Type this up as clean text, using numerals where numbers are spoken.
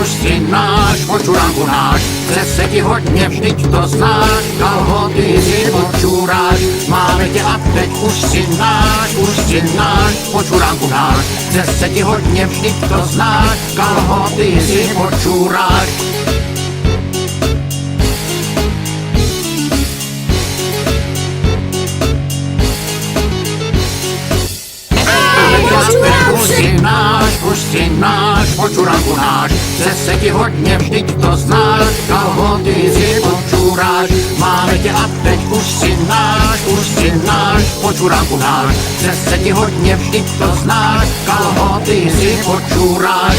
Už si náš, počuránku náš, chce se ti hodně, vždyť to znáš, kalhoty si počuráš, máme tě a teď už si náš, počuránku náš, chce se ti hodně, vždyť to znáš, kalhoty si počuráš. Už si náš, počuránku náš, chce se ti hodně, vždyť to znáš, kalhoty si počuráš, máme tě a teď už si náš, počuránku náš, chce se ti hodně, vždyť to znáš, kalhoty si počuráš.